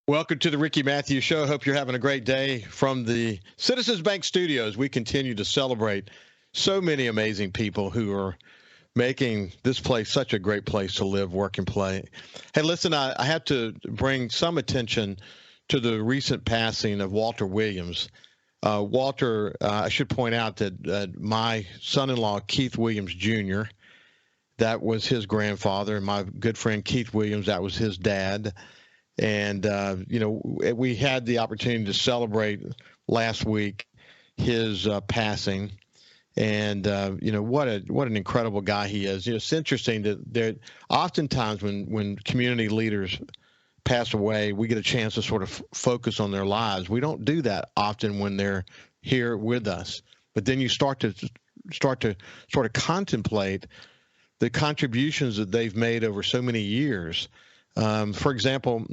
Welcome to the Ricky Matthews Show. Hope you're having a great day from the Citizens Bank Studios. We continue to celebrate so many amazing people who are making this place such a great place to live, work, and play. Hey, listen, I have to bring some attention to the recent passing of Walter Williams. Walter, I should point out that my son-in-law, Keith Williams Jr., that was his grandfather, and my good friend Keith Williams, that was his dad. And, we had the opportunity to celebrate last week his passing. And, what an incredible guy he is. It's interesting that oftentimes when community leaders pass away, we get a chance to sort of focus on their lives. We don't do that often when they're here with us. But then you start to sort of contemplate the contributions that they've made over so many years. For example,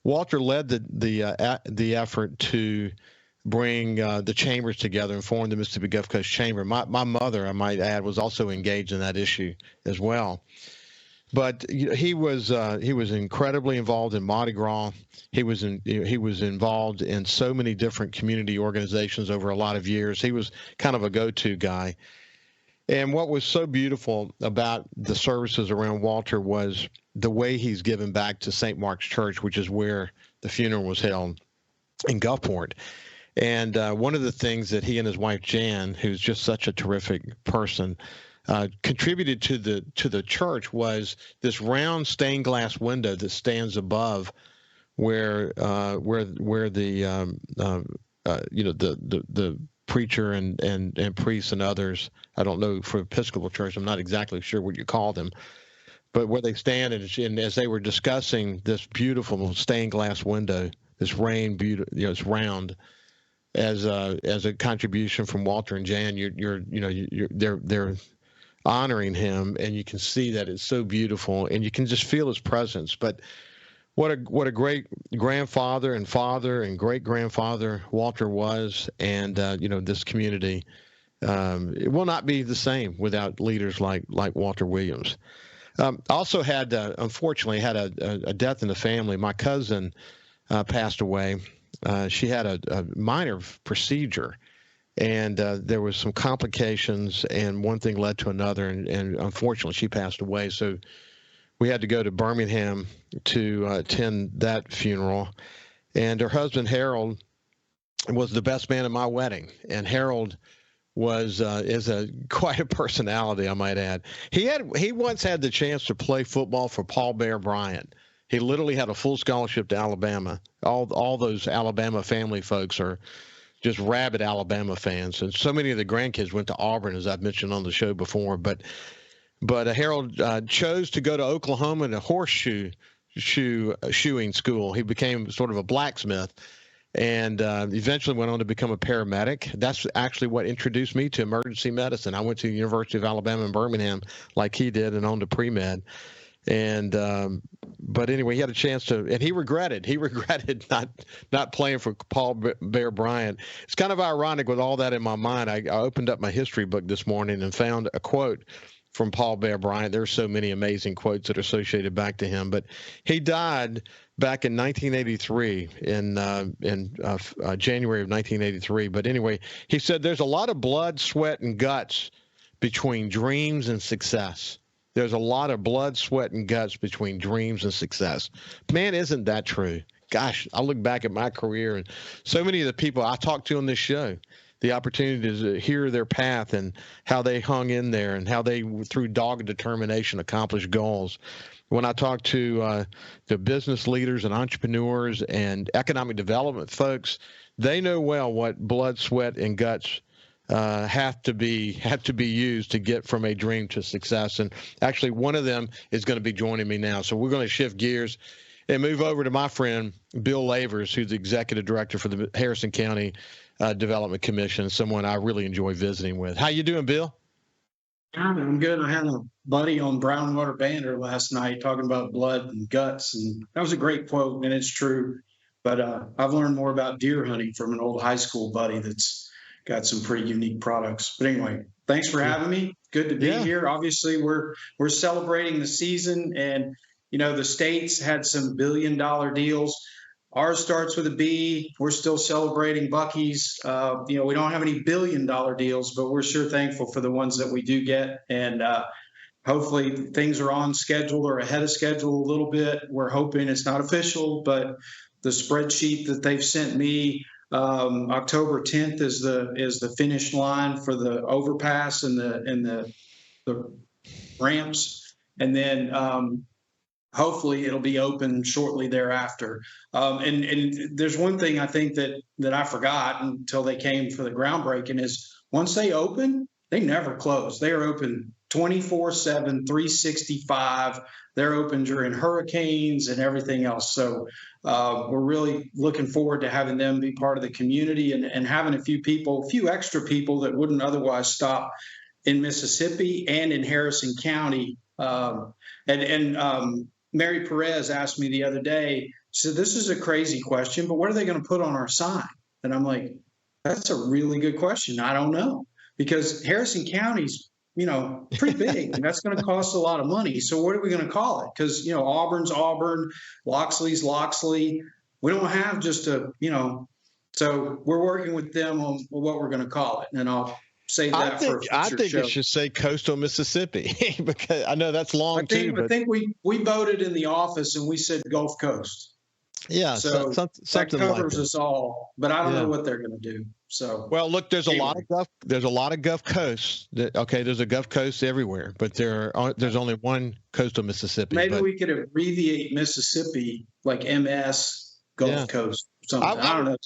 Walter led the effort to bring the chambers together and form the Mississippi Gulf Coast Chamber. My mother, I might add, was also engaged in that issue as well. But he was incredibly involved in Mardi Gras. He was involved in so many different community organizations over a lot of years. He was kind of a go-to guy. And what was so beautiful about the services around Walter was the way he's given back to St. Mark's Church, which is where the funeral was held in Gulfport. And one of the things that he and his wife Jan, who's just such a terrific person, contributed to the church was this round stained glass window that stands above where the preacher and priests and others, I don't know for Episcopal Church, I'm not exactly sure what you call them, but where they stand and as they were discussing this beautiful stained glass window, this it's round, as a contribution from Walter and Jan, they're honoring him, and you can see that it's so beautiful, and you can just feel his presence. But what a great grandfather and father and great grandfather Walter was, and this community, it will not be the same without leaders like Walter Williams. Also unfortunately had a death in the family. My cousin passed away. She had a minor procedure, and there was some complications, and one thing led to another, and unfortunately she passed away. So we had to go to Birmingham to attend that funeral. And her husband, Harold, was the best man at my wedding. And Harold is quite a personality, I might add. He once had the chance to play football for Paul Bear Bryant. He literally had a full scholarship to Alabama. All those Alabama family folks are just rabid Alabama fans. And so many of the grandkids went to Auburn, as I've mentioned on the show before. But Harold chose to go to Oklahoma in a horseshoeing school. He became sort of a blacksmith, and eventually went on to become a paramedic. That's actually what introduced me to emergency medicine. I went to the University of Alabama in Birmingham like he did, and on to pre-med. And but anyway, he had a chance to, and he regretted not playing for Paul Bear Bryant. It's kind of ironic with all that in my mind. I opened up my history book this morning and found a quote from Paul Bear Bryant. There's so many amazing quotes that are associated back to him, but he died back in 1983 in January of 1983. But anyway, he said there's a lot of blood, sweat, and guts between dreams and success. There's a lot of blood, sweat, and guts between dreams and success. Man, isn't that true? Gosh, I look back at my career and so many of the people I talked to on this show, the opportunity to hear their path and how they hung in there and how they, through dogged determination, accomplished goals. When I talk to the business leaders and entrepreneurs and economic development folks, they know well what blood, sweat, and guts have to be used to get from a dream to success. And actually, one of them is going to be joining me now. So we're going to shift gears and move over to my friend Bill Lavers, who's the executive director for the Harrison County Development Commission, someone I really enjoy visiting with. How you doing, Bill? I'm good. I had a buddy on Brownwater Banner last night talking about blood and guts, and that was a great quote, and it's true. But I've learned more about deer hunting from an old high school buddy that's got some pretty unique products. But anyway, thanks for having me. Good to be here. Obviously, we're celebrating the season, and the states had some billion-dollar deals. Ours starts with a B. We're still celebrating Buc-ee's. We don't have any billion-dollar deals, but we're sure thankful for the ones that we do get. And hopefully things are on schedule or ahead of schedule a little bit. We're hoping it's not official, but the spreadsheet that they've sent me, October 10th is the finish line for the overpass and the ramps. And then hopefully it'll be open shortly thereafter. And there's one thing I think that I forgot until they came for the groundbreaking is once they open, they never close. They are open 24/7, 365. They're open during hurricanes and everything else. So we're really looking forward to having them be part of the community and having a few extra people that wouldn't otherwise stop in Mississippi and in Harrison County. Mary Perez asked me the other day, she said, this is a crazy question, but what are they going to put on our sign? And I'm like, that's a really good question. I don't know, because Harrison County's, pretty big. And that's going to cost a lot of money. So what are we going to call it? Because, Auburn's Auburn, Loxley's Loxley. We don't have just so we're working with them on what we're going to call it. And I'll say that I think it should say Coastal Mississippi because I know that's long too. I think we voted in the office and we said Gulf Coast. Yeah, so that covers us all. But I don't know what they're going to do. So well, look, there's a lot of Gulf Coast. There's a Gulf Coast everywhere, but there's only one Coastal Mississippi. Maybe we could abbreviate Mississippi like MS Gulf Coast. Something. I don't know.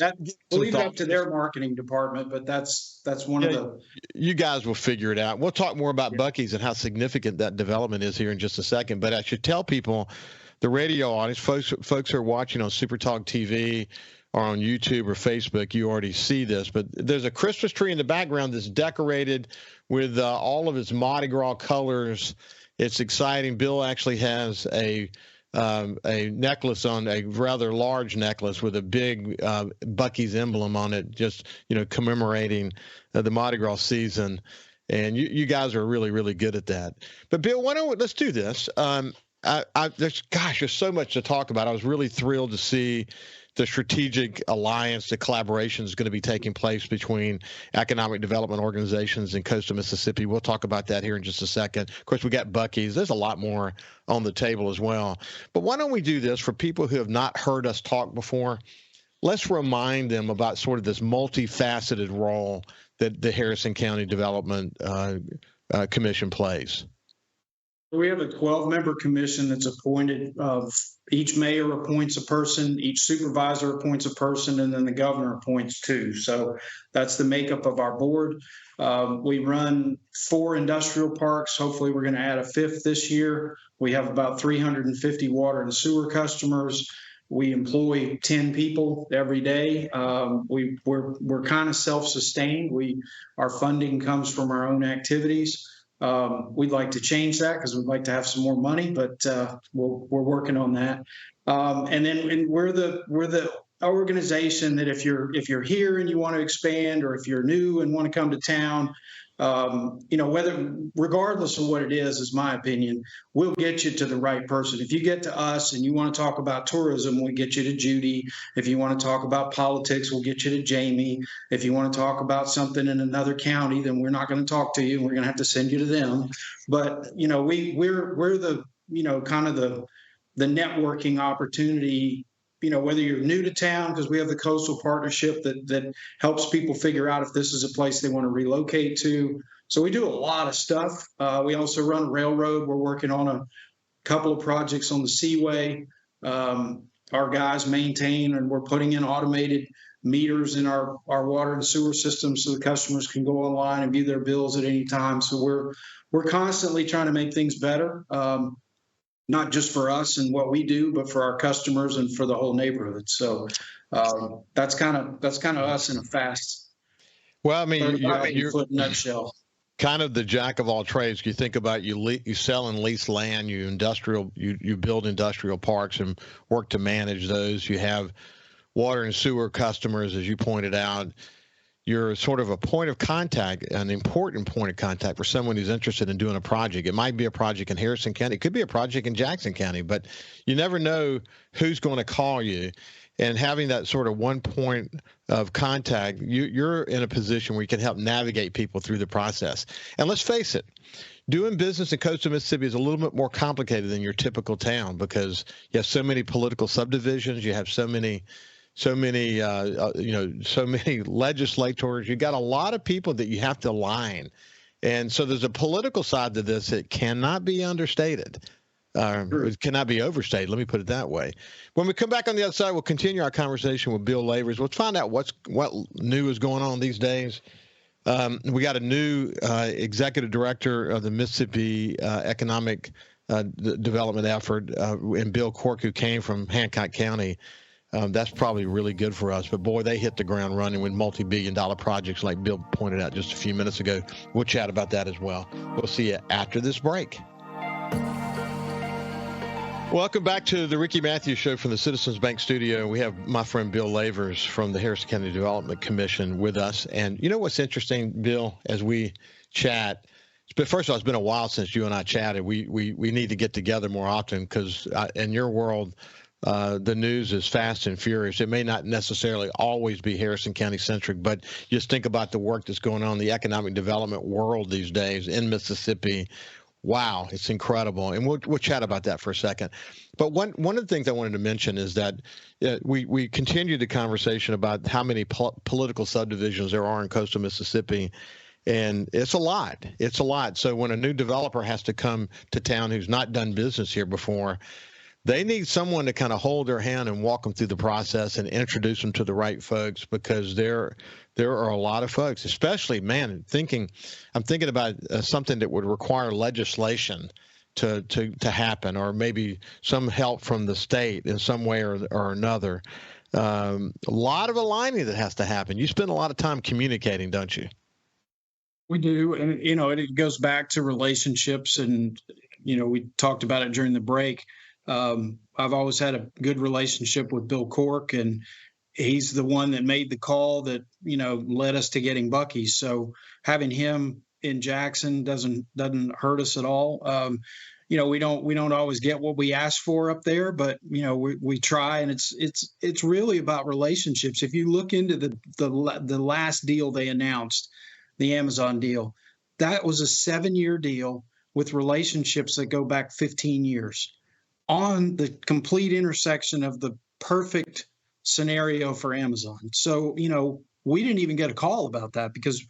We'll leave it up to their marketing department, but that's one of the. You guys will figure it out. We'll talk more about Buc-ee's and how significant that development is here in just a second. But I should tell people, the radio audience, folks who are watching on SuperTalk TV or on YouTube or Facebook, you already see this. But there's a Christmas tree in the background that's decorated with all of its Mardi Gras colors. It's exciting. Bill actually has a necklace on, a rather large necklace with a big Buc-ee's emblem on it, just commemorating the Mardi Gras season. And you guys are really, really good at that. But Bill, let's do this. There's so much to talk about. I was really thrilled to see the strategic alliance, the collaboration is going to be taking place between economic development organizations in coastal Mississippi. We'll talk about that here in just a second. Of course, we got Buc-ee's. There's a lot more on the table as well. But why don't we do this for people who have not heard us talk before? Let's remind them about sort of this multifaceted role that the Harrison County Development Commission plays. We have a 12-member commission that's appointed. Each mayor appoints a person, each supervisor appoints a person, and then the governor appoints two. So that's the makeup of our board. We run 4 industrial parks. Hopefully we're going to add a 5th this year. We have about 350 water and sewer customers. We employ 10 people every day. We're kind of self-sustained. Our funding comes from our own activities. We'd like to change that because we'd like to have some more money, but we're working on that. And we're the organization that if you're here and you want to expand, or if you're new and want to come to town, regardless of what it is my opinion, we'll get you to the right person. If you get to us and you want to talk about tourism, we'll get you to Judy. If you want to talk about politics, we'll get you to Jamie. If you want to talk about something in another county, then we're not going to talk to you. We're going to have to send you to them. But, we're the, kind of the networking opportunity. Whether you're new to town, because we have the coastal partnership that helps people figure out if this is a place they want to relocate to. So we do a lot of stuff. We also run railroad. We're working on a couple of projects on the Seaway. Our guys maintain, and we're putting in automated meters in our water and sewer system so the customers can go online and view their bills at any time. So we're constantly trying to make things better. Not just for us and what we do, but for our customers and for the whole neighborhood. So that's kind of us in a fast. Well, I mean, you're nutshell. Kind of the jack of all trades. You think about you sell and lease land, you build industrial parks and work to manage those. You have water and sewer customers, as you pointed out. You're sort of a point of contact, an important point of contact for someone who's interested in doing a project. It might be a project in Harrison County. It could be a project in Jackson County, but you never know who's going to call you. And having that sort of one point of contact, you're in a position where you can help navigate people through the process. And let's face it, doing business in coastal Mississippi is a little bit more complicated than your typical town because you have so many political subdivisions, you have so many so many legislators. You got a lot of people that you have to align, and so there's a political side to this that cannot be understated. It cannot be overstated. Let me put it that way. When we come back on the other side, we'll continue our conversation with Bill Lavers. We'll find out what new is going on these days. We got a new executive director of the Mississippi Economic Development Effort, and Bill Cork, who came from Hancock County. That's probably really good for us. But, boy, they hit the ground running with multi-billion-dollar projects like Bill pointed out just a few minutes ago. We'll chat about that as well. We'll see you after this break. Welcome back to the Ricky Matthews Show from the Citizens Bank Studio. We have my friend Bill Lavers from the Harrison County Development Commission with us. And you know what's interesting, Bill, as we chat? First of all, it's been a while since you and I chatted. We need to get together more often because in your world, the news is fast and furious. It may not necessarily always be Harrison County centric, but just think about the work that's going on in the economic development world these days in Mississippi. Wow, it's incredible. And we'll chat about that for a second. But one of the things I wanted to mention is that we continued the conversation about how many political subdivisions there are in coastal Mississippi. And it's a lot. It's a lot. So when a new developer has to come to town who's not done business here before, they need someone to kind of hold their hand and walk them through the process and introduce them to the right folks, because there are a lot of folks, especially, man, I'm thinking about something that would require legislation to happen, or maybe some help from the state in some way or another. A lot of aligning that has to happen. You spend a lot of time communicating, don't you? We do. And, it goes back to relationships. And, we talked about it during the break. I've always had a good relationship with Bill Cork, and he's the one that made the call that, led us to getting Buc-ee. So having him in Jackson doesn't hurt us at all. We don't always get what we ask for up there, but we try, and it's really about relationships. If you look into the last deal they announced, the Amazon deal, that was a 7-year deal with relationships that go back 15 years. On the complete intersection of the perfect scenario for Amazon. So, we didn't even get a call about that because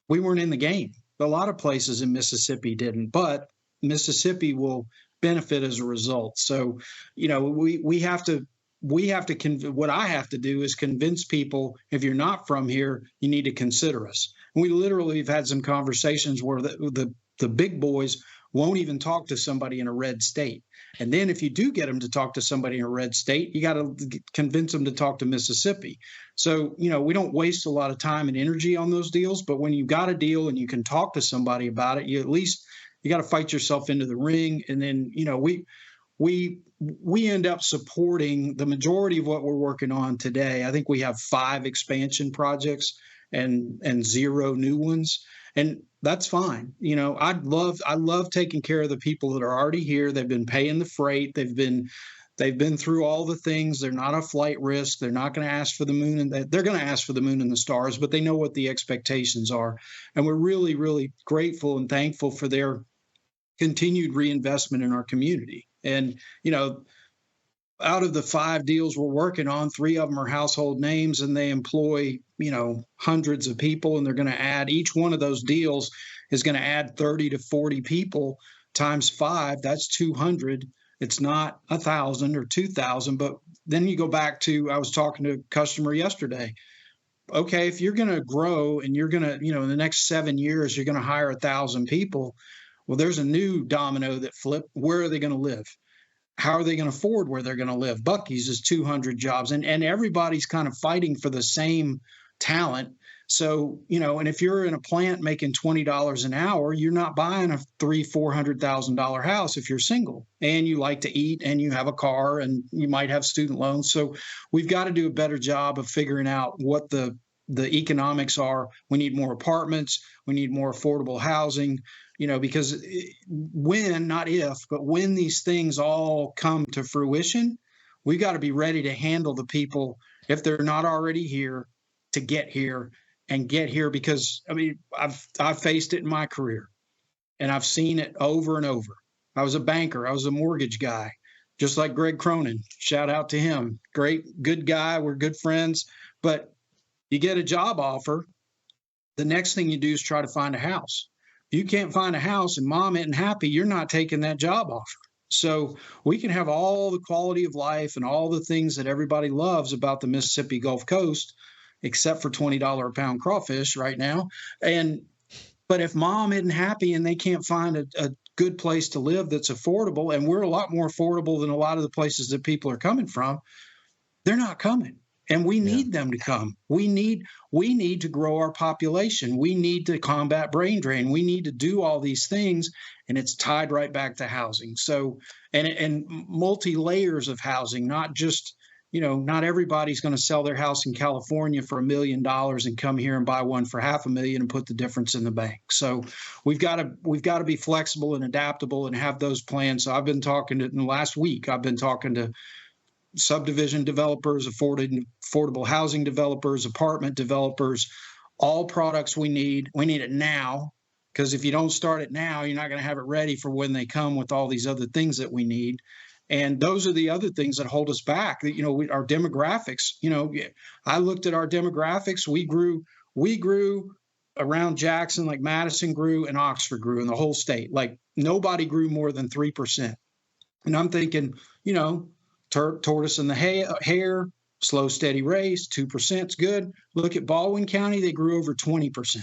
we weren't in the game. A lot of places in Mississippi didn't, but Mississippi will benefit as a result. So, we have to what I have to do is convince people, if you're not from here, you need to consider us. We literally have had some conversations where the big boys won't even talk to somebody in a red state. And then if you do get them to talk to somebody in a red state, you got to convince them to talk to Mississippi. So, we don't waste a lot of time and energy on those deals. But when you've got a deal and you can talk to somebody about it, you got to fight yourself into the ring. And then, we end up supporting the majority of what we're working on today. I think we have 5 expansion projects and 0 new ones. And that's fine. I love taking care of the people that are already here. They've been paying the freight. They've been through all the things. They're not a flight risk. They're not going to ask for the moon, and they're going to ask for the moon and the stars, but they know what the expectations are. And we're really, really grateful and thankful for their continued reinvestment in our community. And, out of the 5 deals we're working on, 3 of them are household names, and they employ, hundreds of people, and they're going to add, each one of those deals is going to add 30 to 40 people times 5. That's 200. It's not 1,000 or 2,000. But then you go back to, I was talking to a customer yesterday. Okay, if you're going to grow and you're going to, in the next 7 years, you're going to hire 1,000 people. Well, there's a new domino that flipped. Where are they going to live? How are they going to afford where they're going to live? Buc-ee's is 200 jobs, and everybody's kind of fighting for the same talent. So, and if you're in a plant making $20 an hour, you're not buying a $300,000-$400,000 house if you're single and you like to eat and you have a car and you might have student loans. So we've got to do a better job of figuring out what the economics are. We need more apartments. We need more affordable housing. Because when, not if, but when these things all come to fruition, we got to be ready to handle the people if they're not already here to get here and get here. Because I mean, I've faced it in my career, and I've seen it over and over. I was a banker. I was a mortgage guy, just like Greg Cronin. Shout out to him. Great, good guy. We're good friends. But you get a job offer, the next thing you do is try to find a house. If you can't find a house and mom isn't happy, you're not taking that job offer. So we can have all the quality of life and all the things that everybody loves about the Mississippi Gulf Coast, except for $20 a pound crawfish right now. But if mom isn't happy and they can't find a good place to live that's affordable, and we're a lot more affordable than a lot of the places that people are coming from, they're not coming. And we need them to come. We need to grow our population. We need to combat brain drain. We need to do all these things, and it's tied right back to housing. So, and multi-layers of housing, not just, not everybody's going to sell their house in California for $1 million and come here and buy one for $500,000 and put the difference in the bank. So we've got to be flexible and adaptable and have those plans. So in the last week, I've been talking to subdivision developers, affordable housing developers, apartment developers, all products we need. We need it now, because if you don't start it now, you're not going to have it ready for when they come with all these other things that we need. And those are the other things that hold us back. Our demographics. I looked at our demographics. We grew around Jackson, like Madison grew and Oxford grew in the whole state. Like nobody grew more than 3%. And I'm thinking, tortoise and the hare, slow, steady race, 2% is good. Look at Baldwin County, they grew over 20%.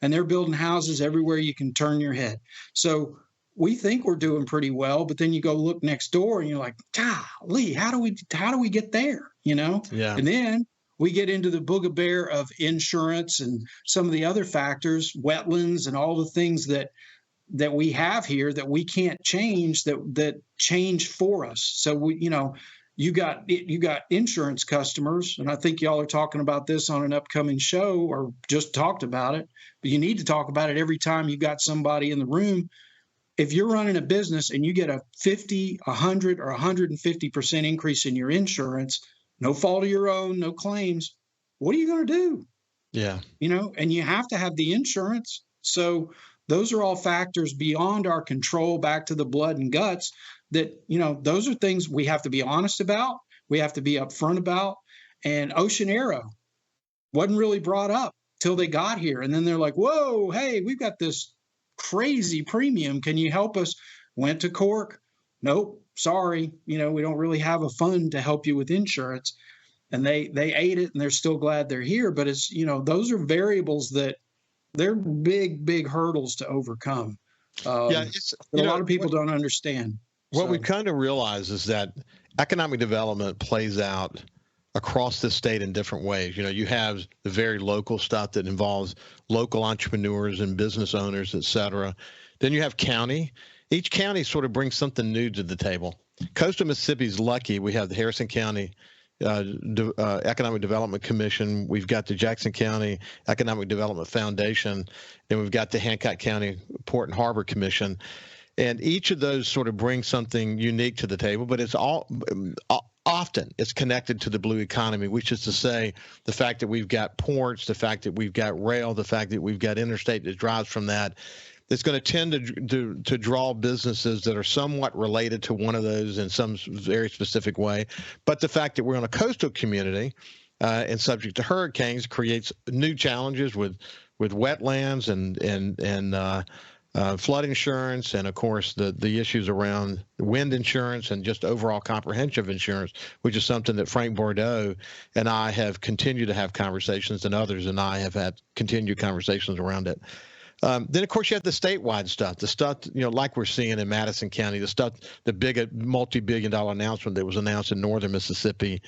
And they're building houses everywhere you can turn your head. So we think we're doing pretty well, but then you go look next door and you're like, golly, how do we get there? Yeah. And then we get into the boogabear of insurance and some of the other factors, wetlands and all the things that we have here that we can't change, that change for us. So you got insurance customers, and I think y'all are talking about this on an upcoming show or just talked about it, but you need to talk about it every time you got somebody in the room. If you're running a business and you get a 50, 100, or 150% increase in your insurance, no fault of your own, no claims, what are you going to do? Yeah. And you have to have the insurance. So those are all factors beyond our control, back to the blood and guts, that, those are things we have to be honest about. We have to be upfront about. And Ocean Aero wasn't really brought up till they got here. And then they're like, whoa, hey, we've got this crazy premium. Can you help us? Went to Cork. Nope, sorry. We don't really have a fund to help you with insurance. And they ate it, and they're still glad they're here. But it's, those are variables that they're big hurdles to overcome. A lot of people don't understand. What we kind of realize is that economic development plays out across the state in different ways. You have the very local stuff that involves local entrepreneurs and business owners, et cetera. Then you have county. Each county sort of brings something new to the table. Coastal Mississippi is lucky. We have the Harrison County Economic Development Commission. We've got the Jackson County Economic Development Foundation. Then we've got the Hancock County Port and Harbor Commission. And each of those sort of brings something unique to the table, but it's often it's connected to the blue economy, which is to say the fact that we've got ports, the fact that we've got rail, the fact that we've got interstate that drives from that. It's going to tend to draw businesses that are somewhat related to one of those in some very specific way. But the fact that we're on a coastal community and subject to hurricanes creates new challenges with wetlands and flood insurance, and of course the issues around wind insurance and just overall comprehensive insurance, which is something that Frank Bordeaux and I have continued to have conversations, and others and I have had continued conversations around it. Then, of course, you have the statewide stuff, the stuff, like we're seeing in Madison County, the stuff, the big multi-billion-dollar announcement that was announced in northern Mississippi.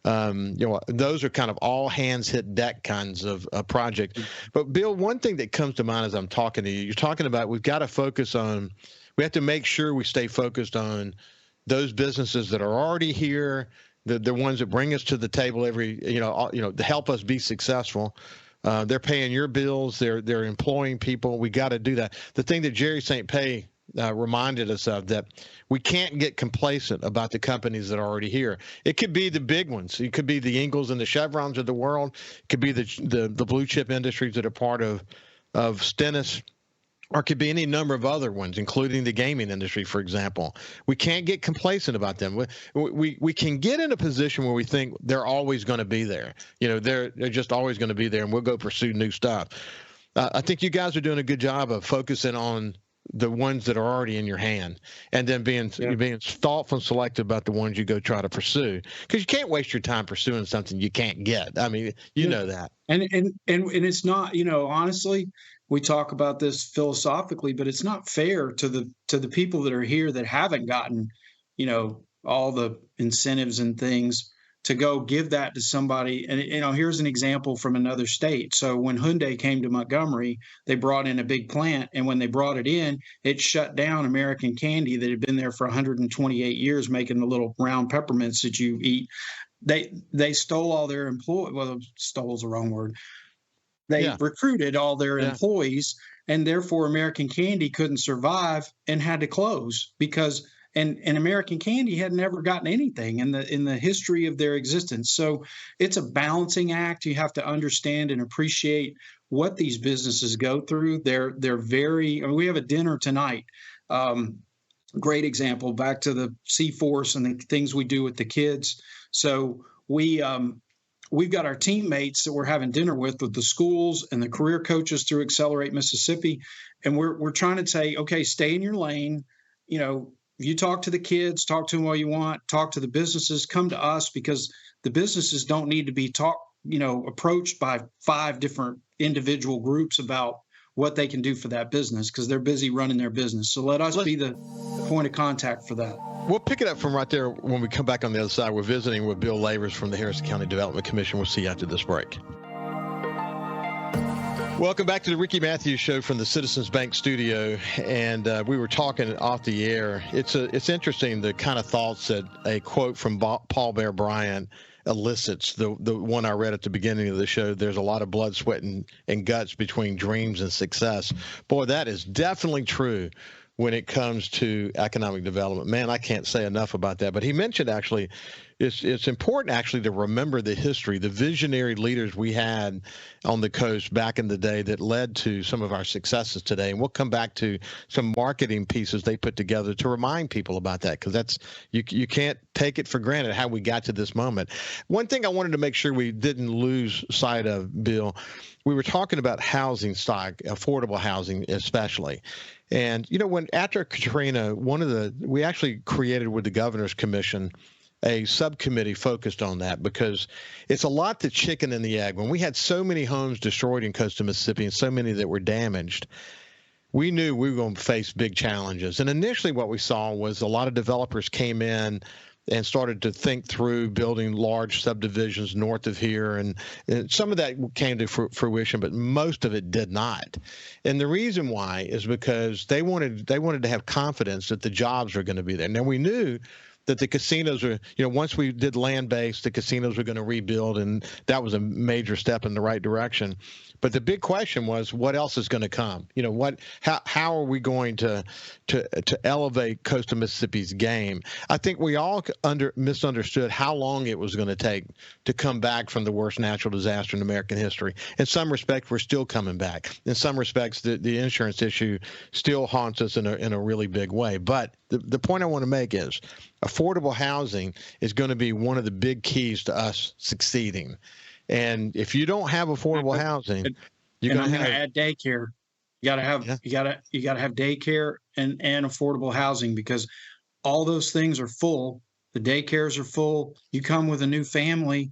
Those are kind of all hands hit deck kinds of projects. But Bill, one thing that comes to mind as I'm talking to you, you're talking about we have to make sure we stay focused on those businesses that are already here, the ones that bring us to the table to help us be successful. They're paying your bills. They're employing people. We got to do that. The thing that Jerry St. Pé reminded us of, that we can't get complacent about the companies that are already here. It could be the big ones. It could be the Ingles and the Chevrons of the world. It could be the blue chip industries that are part of Stennis, or it could be any number of other ones, including the gaming industry, for example. We can't get complacent about them. We can get in a position where we think they're always going to be there. They're just always going to be there, and we'll go pursue new stuff. I think you guys are doing a good job of focusing on the ones that are already in your hand, and then being thoughtful and selective about the ones you go try to pursue, because you can't waste your time pursuing something you can't get. I mean, you know that. And it's not, honestly, we talk about this philosophically, but it's not fair to the people that are here that haven't gotten, all the incentives and things to go give that to somebody. And, here's an example from another state. So when Hyundai came to Montgomery, they brought in a big plant. And when they brought it in, it shut down American Candy that had been there for 128 years, making the little round peppermints that you eat. They stole all their employees. Well, stole is the wrong word. They recruited all their employees, and therefore American Candy couldn't survive and had to close because and American Candy had never gotten anything in the history of their existence. So it's a balancing act. You have to understand and appreciate what these businesses go through. They're very. I mean, we have a dinner tonight. Great example. Back to the C-Force and the things we do with the kids. So we've got our teammates that we're having dinner with the schools and the career coaches through Accelerate Mississippi, and we're trying to say, okay, stay in your lane. You talk to the kids, talk to them all you want, talk to the businesses, come to us, because the businesses don't need to be approached by 5 different individual groups about what they can do for that business, because they're busy running their business. So let us be the point of contact for that. We'll pick it up from right there when we come back on the other side. We're visiting with Bill Lavers from the Harrison County Development Commission. We'll see you after this break. Welcome back to the Ricky Matthews Show from the Citizens Bank studio, and we were talking off the air. It's interesting the kind of thoughts that a quote from Paul Bear Bryant elicits. The one I read at the beginning of the show, there's a lot of blood, sweat, and guts between dreams and success. Boy, that is definitely true when it comes to economic development. Man, I can't say enough about that. But he mentioned, actually, it's important actually to remember the history, the visionary leaders we had on the coast back in the day that led to some of our successes today. And we'll come back to some marketing pieces they put together to remind people about that, because that's you can't take it for granted how we got to this moment. One thing I wanted to make sure we didn't lose sight of, Bill, we were talking about housing stock, affordable housing especially. And, when after Katrina, we actually created with the Governor's Commission a subcommittee focused on that, because it's a lot to chicken and the egg. When we had so many homes destroyed in coastal Mississippi and so many that were damaged, we knew we were going to face big challenges. And initially what we saw was a lot of developers came in and started to think through building large subdivisions north of here. And some of that came to fruition, but most of it did not. And the reason why is because they wanted to have confidence that the jobs were going to be there. Now, we knew that the casinos are, once we did land-based, the casinos were going to rebuild, and that was a major step in the right direction. But the big question was, what else is going to come? How are we going to elevate coastal Mississippi's game? I think we all misunderstood how long it was going to take to come back from the worst natural disaster in American history. In some respects, we're still coming back. In some respects, the insurance issue still haunts us in a really big way. But the point I want to make is affordable housing is going to be one of the big keys to us succeeding. And if you don't have affordable housing, you're going to add daycare. You got to have you got to have daycare and affordable housing, because all those things are full. The daycares are full. You come with a new family,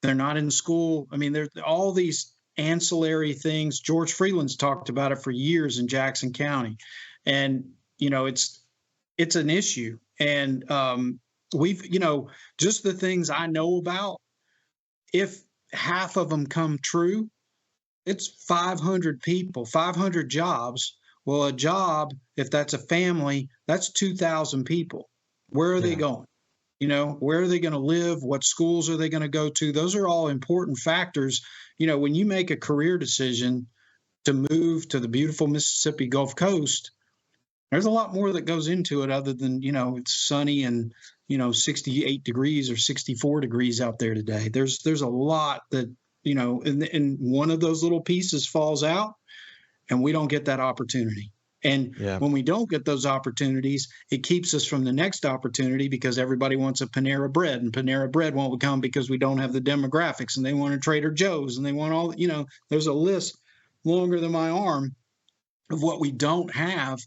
they're not in school. I mean, there's all these ancillary things. George Freeland's talked about it for years in Jackson County, and it's an issue. And we've just the things I know about, if half of them come true, it's 500 people, 500 jobs. Well, a job, if that's a family, that's 2,000 people. Where are they going? Where are they going to live? What schools are they going to go to? Those are all important factors. When you make a career decision to move to the beautiful Mississippi Gulf Coast, There's a lot more that goes into it other than, it's sunny and, 68 degrees or 64 degrees out there today. There's a lot that, and one of those little pieces falls out and we don't get that opportunity. And Yeah. when we don't get those opportunities, it keeps us from the next opportunity because everybody wants a Panera Bread, and Panera Bread won't come because we don't have the demographics, and they want a Trader Joe's, and they want all, there's a list longer than my arm of what we don't have.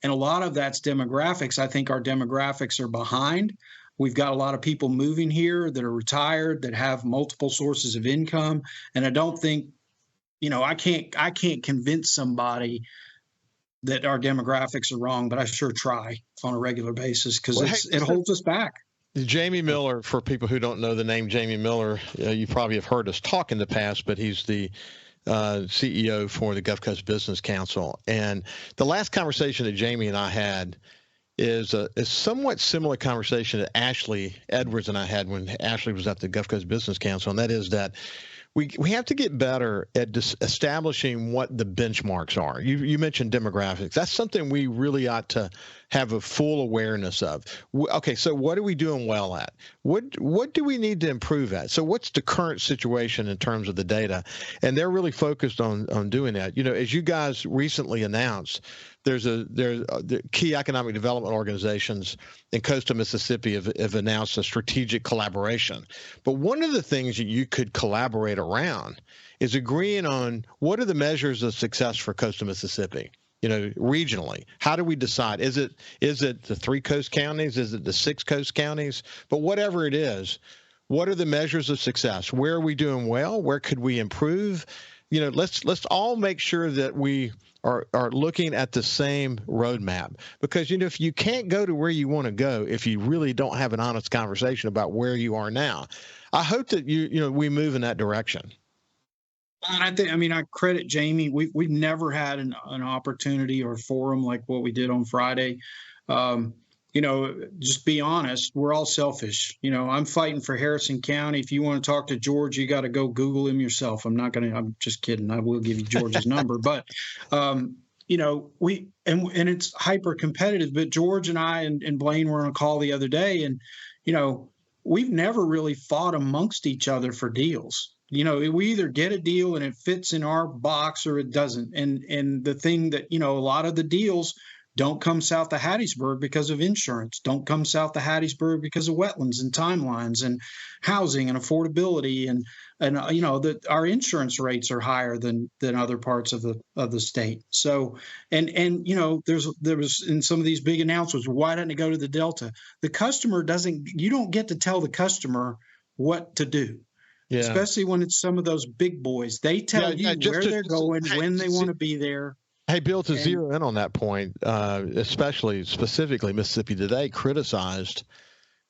And a lot of that's demographics. I think our demographics are behind. We've got a lot of people moving here that are retired, that have multiple sources of income. And I don't think, I can't convince somebody that our demographics are wrong, but I sure try on a regular basis because it holds us back. Jamie Miller, for people who don't know the name Jamie Miller, you probably have heard us talk in the past, but he's the CEO for the Gulf Coast Business Council. And the last conversation that Jamie and I had is a somewhat similar conversation that Ashley Edwards and I had when Ashley was at the Gulf Coast Business Council, and that is that we have to get better at establishing what the benchmarks are. You mentioned demographics. That's something we really ought to have a full awareness of. Okay, so what are we doing well at? What do we need to improve at? So what's the current situation in terms of the data? And they're really focused on doing that. As you guys recently announced, there's the key economic development organizations in coastal Mississippi have announced a strategic collaboration. But one of the things that you could collaborate around is agreeing on what are the measures of success for coastal Mississippi, regionally. How do we decide? Is it the 3 coast counties? Is it the 6 coast counties? But whatever it is, what are the measures of success? Where are we doing well? Where could we improve? Let's all make sure that we are looking at the same roadmap, because if you can't go to where you want to go if you really don't have an honest conversation about where you are now, I hope that we move in that direction. And I credit Jamie. We've never had an opportunity or forum like what we did on Friday. Just be honest, we're all selfish. I'm fighting for Harrison County. If you want to talk to George, you got to go Google him yourself. I'm just kidding. I will give you George's number, but, and it's hyper competitive, but George and I and Blaine were on a call the other day, and, we've never really fought amongst each other for deals. We either get a deal and it fits in our box or it doesn't. And the thing that, a lot of the deals don't come south of Hattiesburg because of insurance, don't come south of Hattiesburg because of wetlands and timelines and housing and affordability. And that our insurance rates are higher than other parts of the state. So, and there was in some of these big announcements, why didn't it go to the Delta? The customer you don't get to tell the customer what to do. Yeah. Especially when it's some of those big boys. They tell you where they're going, when they want to be there. Hey, Bill, to zero in on that point, specifically Mississippi Today criticized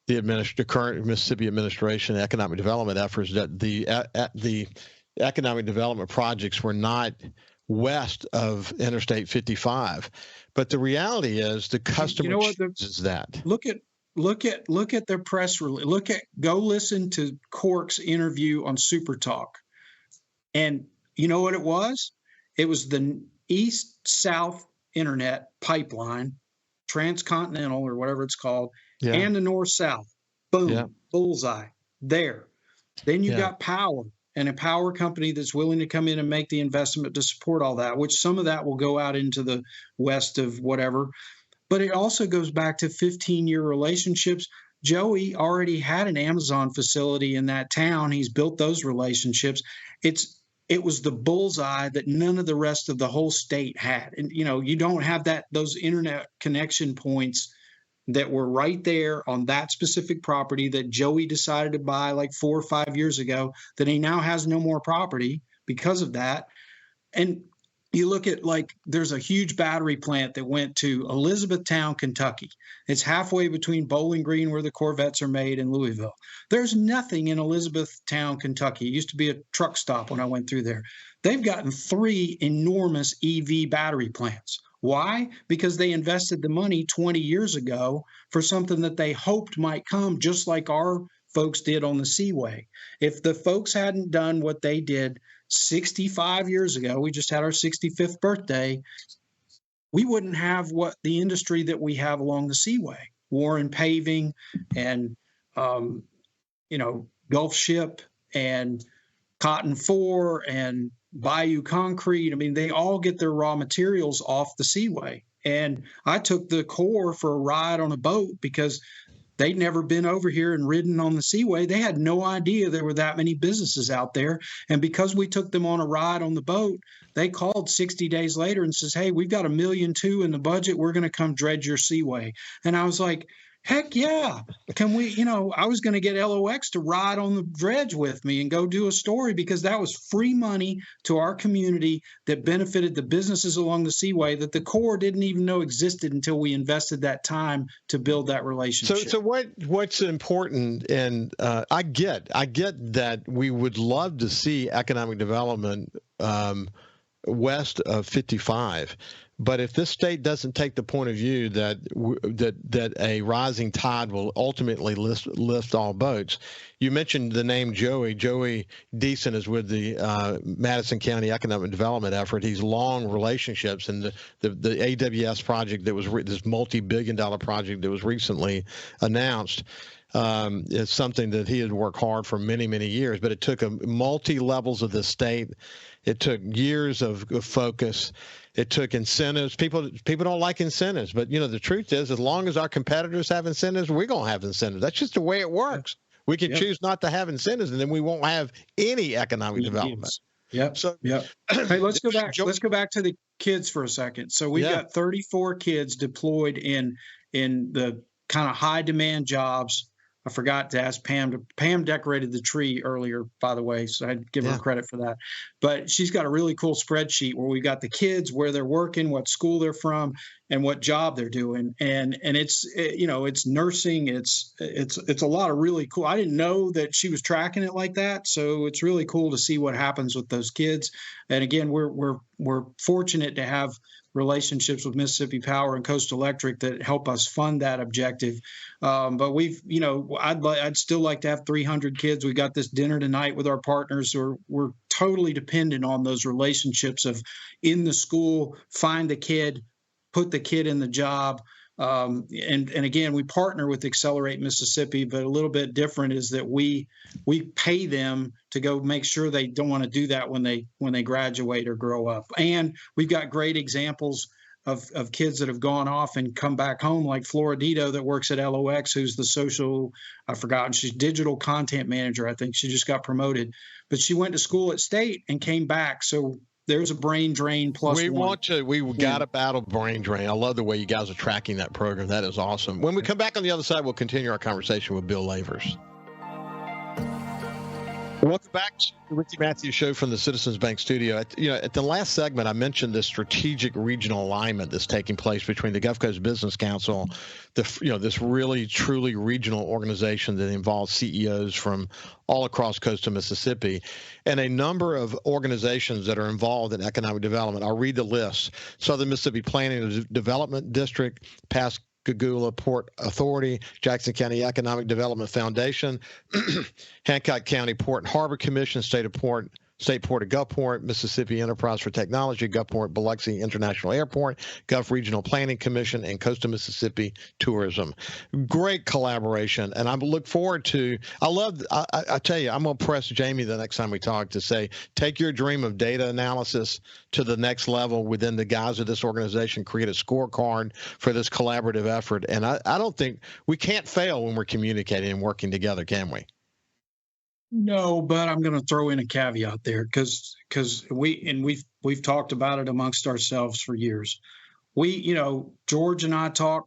the current Mississippi administration economic development efforts that the economic development projects were not west of Interstate 55. But the reality is the customer chooses that. Look at their press release. Go listen to Cork's interview on SuperTalk. And you know what it was? It was the east-south internet pipeline, transcontinental or whatever it's called, and the north-south. Boom, bullseye, there. Then you got power, and a power company that's willing to come in and make the investment to support all that, which some of that will go out into the west of whatever. But it also goes back to 15-year relationships. Joey already had an Amazon facility in that town. He's built those relationships. It was the bullseye that none of the rest of the whole state had. And, you don't have those internet connection points that were right there on that specific property that Joey decided to buy like 4 or 5 years ago, that he now has no more property because of that. And you look at, there's a huge battery plant that went to Elizabethtown, Kentucky. It's halfway between Bowling Green, where the Corvettes are made, and Louisville. There's nothing in Elizabethtown, Kentucky. It used to be a truck stop when I went through there. They've gotten 3 enormous EV battery plants. Why? Because they invested the money 20 years ago for something that they hoped might come, just like our folks did on the Seaway. If the folks hadn't done what they did 65 years ago, we just had our 65th birthday, we wouldn't have what the industry that we have along the Seaway, Warren Paving and, Gulf Ship and Cotton 4 and Bayou Concrete. I mean, they all get their raw materials off the Seaway. And I took the Corps for a ride on a boat because they'd never been over here and ridden on the Seaway. They had no idea there were that many businesses out there. And because we took them on a ride on the boat, they called 60 days later and says, hey, we've got $1.2 million in the budget. We're going to come dredge your Seaway. And I was like, heck yeah. Can we, I was going to get LOX to ride on the dredge with me and go do a story because that was free money to our community that benefited the businesses along the Seaway that the Corps didn't even know existed until we invested that time to build that relationship. So what's important, and I get that we would love to see economic development west of 55. But if this state doesn't take the point of view that a rising tide will ultimately lift all boats, you mentioned the name Joey. Joey Deason is with the Madison County Economic Development effort. He's long relationships, and the AWS project that was this multi-billion-dollar project that was recently announced is something that he had worked hard for many, many years. But it took multi-levels of the state. It took years of focus. It took incentives. People don't like incentives, but the truth is, as long as our competitors have incentives, we're gonna have incentives. That's just the way it works. We can choose not to have incentives, and then we won't have any economic development. Yep. So, hey, let's go back. Let's go back to the kids for a second. So we've got 34 kids deployed in the kind of high demand jobs. I forgot to ask Pam. Pam decorated the tree earlier, by the way, so I'd give her credit for that. But she's got a really cool spreadsheet where we got the kids, where they're working, what school they're from, and what job they're doing. And it's it's nursing. It's a lot of really cool. I didn't know that she was tracking it like that, so it's really cool to see what happens with those kids. And again, we're fortunate to have relationships with Mississippi Power and Coast Electric that help us fund that objective. But we've, I'd still like to have 300 kids. We got this dinner tonight with our partners. We're totally dependent on those relationships of in the school, find the kid, put the kid in the job. And again, we partner with Accelerate Mississippi, but a little bit different is that we pay them to go make sure they don't want to do that when they graduate or grow up. And we've got great examples of kids that have gone off and come back home, like Floridito that works at LOX, who's the she's digital content manager. I think she just got promoted, but she went to school at State and came back. So there's a brain drain plus we one. We've got to battle brain drain. I love the way you guys are tracking that program. That is awesome. When we come back on the other side, we'll continue our conversation with Bill Lavers. Welcome back to the Ricky Matthews Show from the Citizens Bank studio. At the last segment, I mentioned the strategic regional alignment that's taking place between the Gulf Coast Business Council, this really truly regional organization that involves CEOs from all across coastal Mississippi, and a number of organizations that are involved in economic development. I'll read the list: Southern Mississippi Planning and Development District, Pascagoula Port Authority, Jackson County Economic Development Foundation, Hancock County Port and Harbor Commission, State Port of Gulfport, Mississippi Enterprise for Technology, Gulfport Biloxi International Airport, Gulf Regional Planning Commission, and Coastal Mississippi Tourism. Great collaboration, and I look forward to. I tell you, I'm going to press Jamie the next time we talk to say, take your dream of data analysis to the next level within the guise of this organization. Create a scorecard for this collaborative effort, and I don't think we can't fail when we're communicating and working together, can we? No, but I'm going to throw in a caveat there because we've talked about it amongst ourselves for years. George and I talk,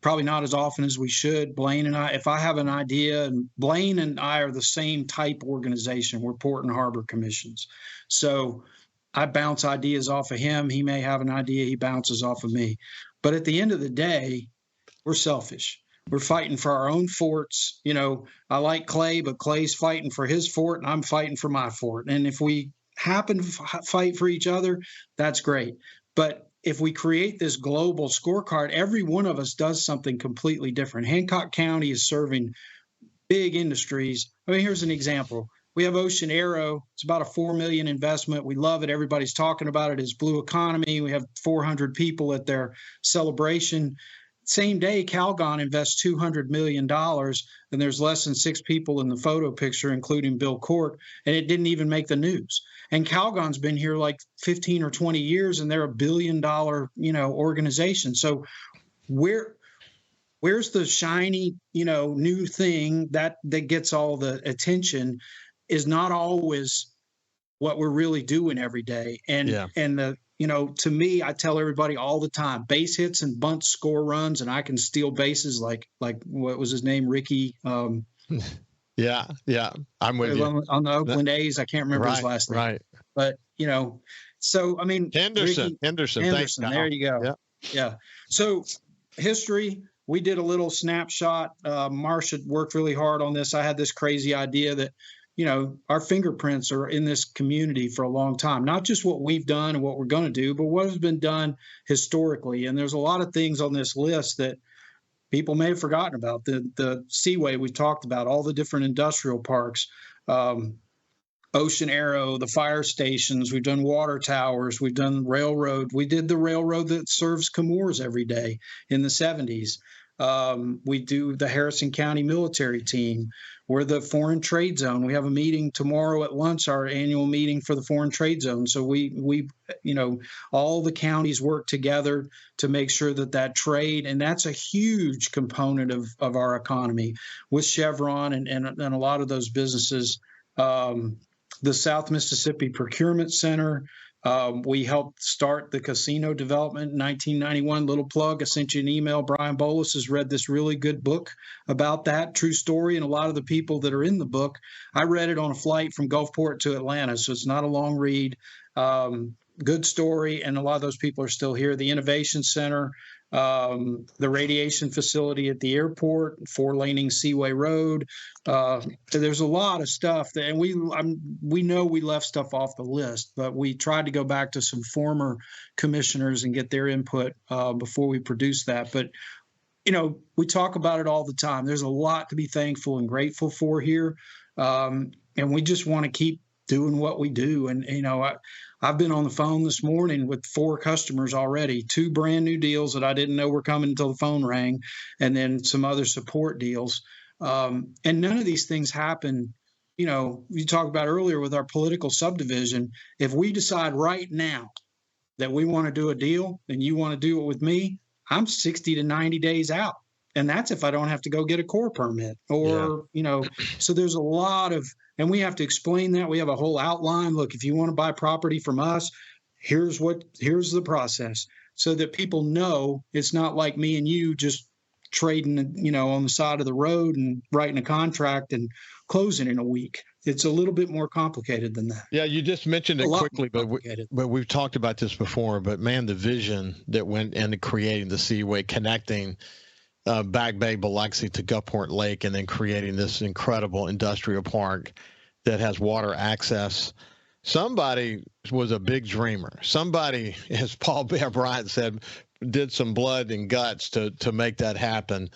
probably not as often as we should. Blaine and I, if I have an idea, and Blaine and I are the same type organization. We're Port and Harbor Commissions. So I bounce ideas off of him. He may have an idea. He bounces off of me. But at the end of the day, we're selfish. We're fighting for our own forts. I like Clay, but Clay's fighting for his fort and I'm fighting for my fort. And if we happen to fight for each other, that's great. But if we create this global scorecard, every one of us does something completely different. Hancock County is serving big industries. I mean, here's an example. we have Ocean Aero. It's about a $4 million investment. We love it. Everybody's talking about it. It's blue economy. We have 400 people at their celebration. Same day, Calgon invests $200 million, and there's less than 6 people in the photo picture, including Bill Cork, and it didn't even make the news. And Calgon's been here like 15 or 20 years, and they're $1 billion, organization. So where's the shiny, new thing that gets all the attention is not always what we're really doing every day. And to me, I tell everybody all the time, base hits and bunts score runs, and I can steal bases like what was his name, Ricky? Yeah, I'm with you. On the Oakland A's, I can't remember his last name. Right. But, so, I mean. Henderson. Thanks, there you go. Yeah. So history, we did a little snapshot. Marsh had worked really hard on this. I had this crazy idea that, our fingerprints are in this community for a long time, not just what we've done and what we're going to do, but what has been done historically. And there's a lot of things on this list that people may have forgotten about. The Seaway we talked about, all the different industrial parks, Ocean Aero, the fire stations. We've done water towers. We've done railroad. We did the railroad that serves Comores every day in the 70s. We do the Harrison County military team. We're the foreign trade zone. We have a meeting tomorrow at lunch, our annual meeting for the foreign trade zone. So we all the counties work together to make sure that trade, and that's a huge component of our economy with Chevron and a lot of those businesses. The South Mississippi Procurement Center. We helped start the casino development in 1991. Little plug, I sent you an email. Brian Bolus has read this really good book about that, true story, and a lot of the people that are in the book, I read it on a flight from Gulfport to Atlanta, so it's not a long read. Good story, and a lot of those people are still here. The Innovation Center, the radiation facility at the airport, 4-laning Seaway Road. There's a lot of stuff and we know we left stuff off the list, but we tried to go back to some former commissioners and get their input before we produce that. But we talk about it all the time. There's a lot to be thankful and grateful for here, and we just want to keep doing what we do. And I've been on the phone this morning with 4 customers already, 2 brand new deals that I didn't know were coming until the phone rang, and then some other support deals. And none of these things happen. You talked about earlier with our political subdivision. If we decide right now that we want to do a deal and you want to do it with me, I'm 60 to 90 days out. And that's if I don't have to go get a core permit or, so there's a lot of, and we have to explain that. We have a whole outline. Look, if you want to buy property from us, here's the process, so that people know it's not like me and you just trading, on the side of the road and writing a contract and closing in a week. It's a little bit more complicated than that. Yeah, you just mentioned it quickly, but we've talked about this before. But man, the vision that went into creating the Seaway, connecting Back Bay, Biloxi to Gulfport Lake, and then creating this incredible industrial park that has water access. Somebody was a big dreamer. Somebody, as Paul Bear Bryant said, did some blood and guts to make that happen.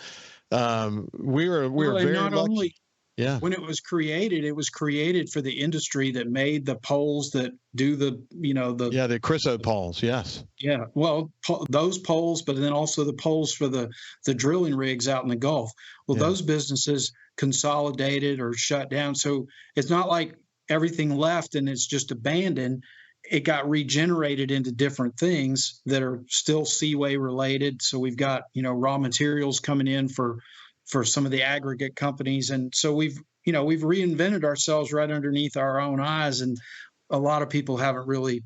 We were very lucky. Yeah. When it was created for the industry that made the poles that do the Chryso poles. Yes. Yeah. Well, those poles, but then also the poles for the drilling rigs out in the Gulf. Well, those businesses consolidated or shut down. So it's not like everything left and it's just abandoned. It got regenerated into different things that are still Seaway related. So we've got, raw materials coming in for some of the aggregate companies. And so we've reinvented ourselves right underneath our own eyes. And a lot of people haven't really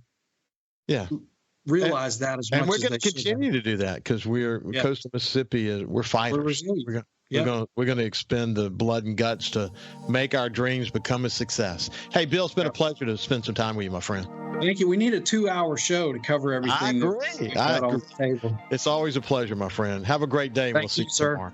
realized that as much as they should. And we're going to continue to do that because coastal Mississippi, we're fighters. We're going to expend the blood and guts to make our dreams become a success. Hey, Bill, it's been a pleasure to spend some time with you, my friend. Thank you. We need a 2-hour show to cover everything. I agree. On the table. It's always a pleasure, my friend. Have a great day. Thank we'll see you, sir. tomorrow.